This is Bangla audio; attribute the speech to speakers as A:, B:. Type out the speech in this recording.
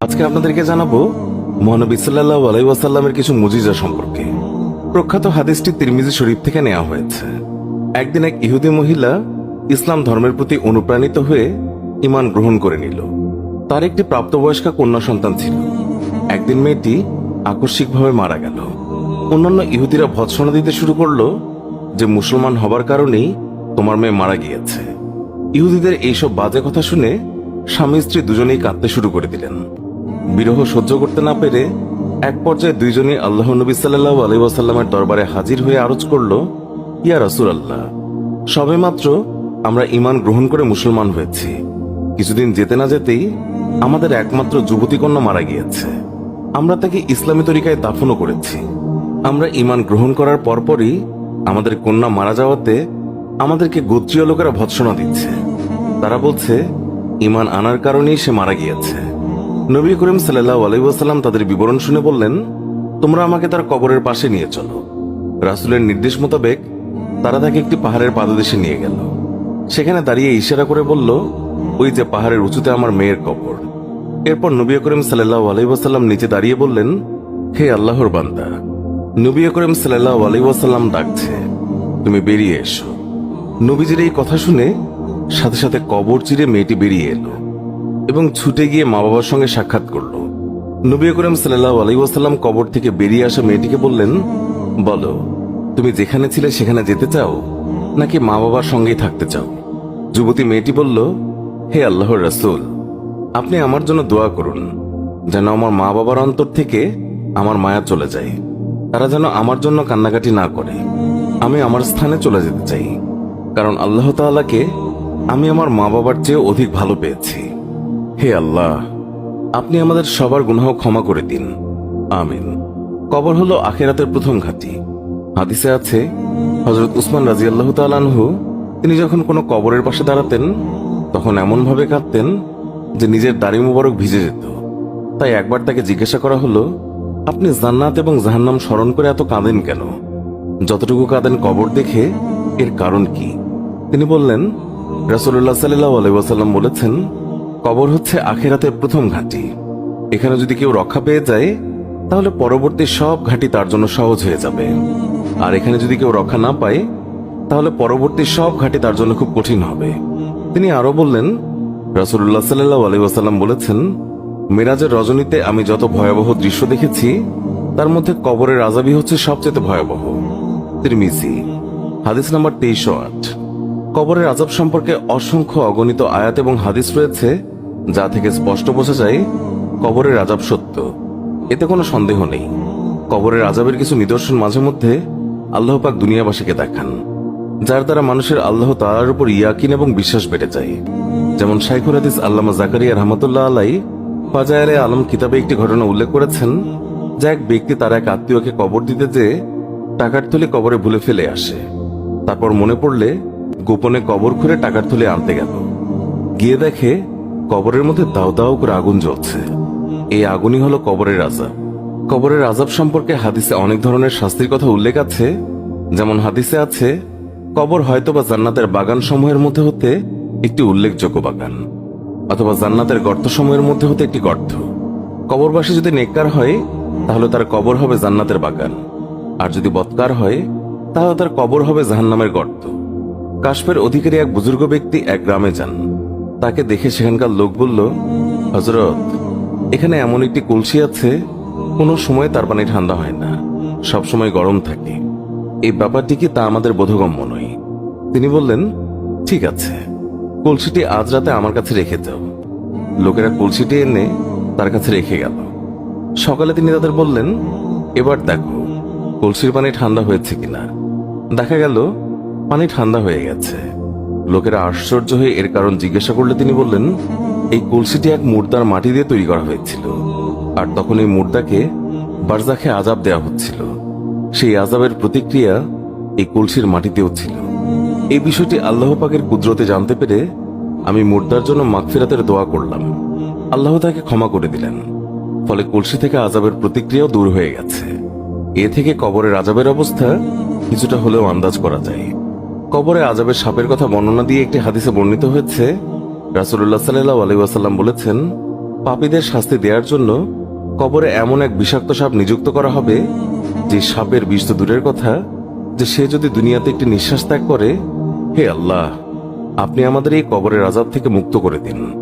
A: আজকে আপনাদেরকে জানাবো মহানবী সাল্লাল্লাহু আলাইহি ওয়াসাল্লামের কিছু মুজিজা সম্পর্কে। প্রখ্যাত হাদিসটি তিরমিজি শরীফ থেকে নেওয়া হয়েছে। একদিন এক ইহুদি মহিলা ইসলাম ধর্মের প্রতি অনুপ্রাণিত হয়ে ঈমান গ্রহণ করে নিল। তার একটি প্রাপ্তবয়স্কা কন্যা সন্তান ছিল। একদিন মেয়েটি আকস্মিকভাবে মারা গেল। অন্যান্য ইহুদিরা ভৎসনা দিতে শুরু করলো যে মুসলমান হবার কারণেই তোমার মেয়ে মারা গিয়েছে। ইহুদিদের এইসব বাজে কথা শুনে স্বামী স্ত্রী দুজনেই কাঁদতে শুরু করে দিলেন। বিরহ সহ্য করতে না পেরে এক পর্যায়ে দুইজনই আল্লাহ নবী সাল্লাল্লাহু আলাইহি ওয়াসাল্লামের দরবারে হাজির হয়ে আরজ করল, ইয়া রাসূলুল্লাহ, সবেমাত্র আমরা ঈমান গ্রহণ করে মুসলমান হয়েছি। কিছুদিন যেতে না যেতেই আমাদের একমাত্র যুবতী কন্যা মারা গিয়েছে। আমরা তাকে ইসলামী তরিকায় দাফনও করেছি। আমরা ঈমান গ্রহণ করার পরপরই আমাদের কন্যা মারা যাওয়াতে আমাদেরকে গোত্রীয় লোকেরা ভৎসনা দিচ্ছে। তারা বলছে ঈমান আনার কারণেই সে মারা গিয়েছে। নবী করিম সাল্লাল্লাহু আলাইহি ওয়াসাল্লাম তাদের বিবরণ শুনে বললেন, তোমরা আমাকে তার কবরের পাশে নিয়ে চলো। রাসূলের নির্দেশ মোতাবেক তারা তাকে একটি পাহাড়ের পাদদেশে নিয়ে গেল। সেখানে দাঁড়িয়ে ইশারা করে বলল, ওই যে পাহাড়ের উঁচুতে আমার মেয়ের কবর। এরপর নবী করিম সাল্লাল্লাহু আলাইহি ওয়াসাল্লাম নিচে দাঁড়িয়ে বললেন, হে আল্লাহর বান্দা, নবী করিম সাল্লাল্লাহু আলাইহি ওয়াসাল্লাম ডাকছে, তুমি বেরিয়ে এসো। নবীজির এই কথা শুনে সাথে সাথে কবর চিরে মেয়েটি বেরিয়ে এলো এবং ছুটে গিয়ে মা বাবার সঙ্গে সাক্ষাৎ করল। নবী করিম সাল্লাল্লাহু আলাইহি ওয়াসাল্লাম কবর থেকে বেরিয়ে আসা মেয়েটিকে বললেন, বলো, তুমি যেখানে ছিলে সেখানে যেতে চাও নাকি মা বাবার সঙ্গেই থাকতে চাও? যুবতী মেয়েটি বলল, হে আল্লাহর রাসূল, আপনি আমার জন্য দোয়া করুন যেন আমার মা বাবার অন্তর থেকে আমার মায়া চলে যায়। তারা যেন আমার জন্য কান্নাকাটি না করে। আমি আমার স্থানে চলে যেতে চাই, কারণ আল্লাহ তাআলাকে আমি আমার মা বাবার চেয়ে অধিক ভালো পেয়েছি। হে আল্লাহ, আপনি আমাদের সবার গুনাহ ক্ষমা করে দিন, আমিন। কবর হলো আখিরাতের প্রথম ঘাঁটি। হাদিসে আছে, হযরত উসমান রাদিয়াল্লাহু তাআলা আনহু তিনি যখন কোনো কবরের পাশে দাঁড়াতেন তখন এমনভাবে কাঁদতেন যে নিজের দাড়ি মুবারক ভিজে যেত। তাই একবার তাকে জিজ্ঞাসা করা হলো, আপনি জান্নাত এবং জাহান্নাম স্মরণ করে এত কাঁদেন কেন? যতটুকু কাঁদেন কবর দেখে, এর কারণ কি? তিনি বললেন, রাসূলুল্লাহ সাল্লাল্লাহু আলাইহি ওয়াসাল্লাম বলেছেন, কবর হচ্ছে আখিরাতের প্রথম ঘাঁটি। এখানে যদি কেউ রক্ষা পেয়ে যায় তাহলে পরবর্তী সব ঘাঁটি তার জন্য সহজ হয়ে যাবে, আর এখানে যদি কেউ রক্ষা না পায় তাহলে পরবর্তী সব ঘাঁটি তার জন্য খুব কঠিন হবে। তিনি আরো বললেন, রাসূলুল্লাহ সাল্লাল্লাহু আলাইহি ওয়াসাল্লাম বলেছেন, মেরাজের রজনীতে আমি যত ভয়াবহ দৃশ্য দেখেছি তার মধ্যে কবরের আযাবই হচ্ছে সবচেয়ে ভয়াবহ। তিরমিজি, হাদিস নাম্বার 2308। কবরের আযাব সম্পর্কে অসংখ্য অগণিত আয়াত এবং হাদিস রয়েছে যা থেকে স্পষ্ট বোঝা যায় কবরের আযাব সত্য। এতে কোনো সন্দেহ নেই। কবরের আযাবের কিছু নিদর্শন মাঝে মধ্যে আল্লাহ পাক দুনিয়াবাসীকে দেখান, যার দ্বারা মানুষের আল্লাহ তাআলার উপর ইয়াকিন এবং বিশ্বাস বেড়ে যায়। যেমন শাইখুল হাদিস আল্লামা জাকারিয়া রাহমাতুল্লাহ আলাইহি ফাজায়েলে আলম কিতাবে একটি ঘটনা উল্লেখ করেছেন, যে এক ব্যক্তি তার এক আত্মীয়কে কবর দিতে যেয়ে টাকার থলে কবরে ভুলে ফেলে আসে। তারপর মনে পড়লে গোপনে কবর খুঁড়ে টাকার থলে আনতে গেল। গিয়ে দেখে কবরের মধ্যে দাও দাও করে আগুন জ্বলছে। এই আগুনই হলো কবরের আযাব। কবরের আযাব সম্পর্কে হাদিসে অনেক ধরনের শাস্তির কথা উল্লেখ আছে। যেমন হাদিসে আছে, কবর হয়তোবা জান্নাতের বাগান সমূহের মধ্যে হতে একটি উল্লেখযোগ্য বাগান, অথবা জান্নাতের গর্ত সমূহের মধ্যে হতে একটি গর্ত। কবরবাসী যদি নেককার হয় তাহলে তার কবর হবে জান্নাতের বাগান, আর যদি বদকার হয় তাহলে তার কবর হবে জাহান্নামের গর্ত। কাশফের অধিকারী এক বুজুর্গ ব্যক্তি এক গ্রামে যান। তাকে দেখে সেখানকার লোক বলল, হযরত, এখানে এমন একটি কলসি আছে, কোনো সময় তার পানি ঠান্ডা হয় না, সব সময় গরম থাকে। এই ব্যাপারটি কি তা আমাদের বোধগম্য নয়। তিনি বললেন, ঠিক আছে, কলসিটি আজ রাতে আমার কাছে রেখে যাও। লোকেরা কলসিটি এনে তার কাছে রেখে গেল। সকালে তিনি তাদের বললেন, এবার দেখো কলসির পানি ঠান্ডা হয়েছে কিনা। দেখা গেল পানি ঠান্ডা হয়ে গেছে। লোকেরা আশ্চর্য হয়ে এর কারণ জিজ্ঞাসা করলে তিনি বললেন, এই কলসিটি এক মুর্দার মাটি দিয়ে তৈরি করা হয়েছিল, আর তখন এই মুর্দাকে বারজাখে আযাব দেওয়া হচ্ছিল। সেই আযাবের প্রতিক্রিয়া এই কলসির মাটিতেও ছিল। এই বিষয়টি আল্লাহ পাকের কুদরতে জানতে পেরে আমি মুর্দার জন্য মাগফিরাতের দোয়া করলাম। আল্লাহ তাকে ক্ষমা করে দিলেন। ফলে কলসি থেকে আযাবের প্রতিক্রিয়াও দূর হয়ে গেছে। এ থেকে কবরের আযাবের অবস্থা কিছুটা হলেও আন্দাজ করা যায়। কবরে আযাবের সাপের কথা বর্ণনা দিয়ে একটি হাদিসে বর্ণিত হয়েছে, রাসূলুল্লাহ সাল্লাল্লাহু আলাইহি ওয়াসাল্লাম বলেছেন, পাপীদের শাস্তি দেওয়ার জন্য কবরে এমন এক বিষাক্ত সাপ নিযুক্ত করা হবে, যে সাপের বিষ তো দূরের কথা, যে সে যদি দুনিয়াতে একটি নিঃশ্বাস ত্যাগ করে, হে আল্লাহ, আপনি আমাদের এই কবরের আযাব থেকে মুক্ত করে দিন।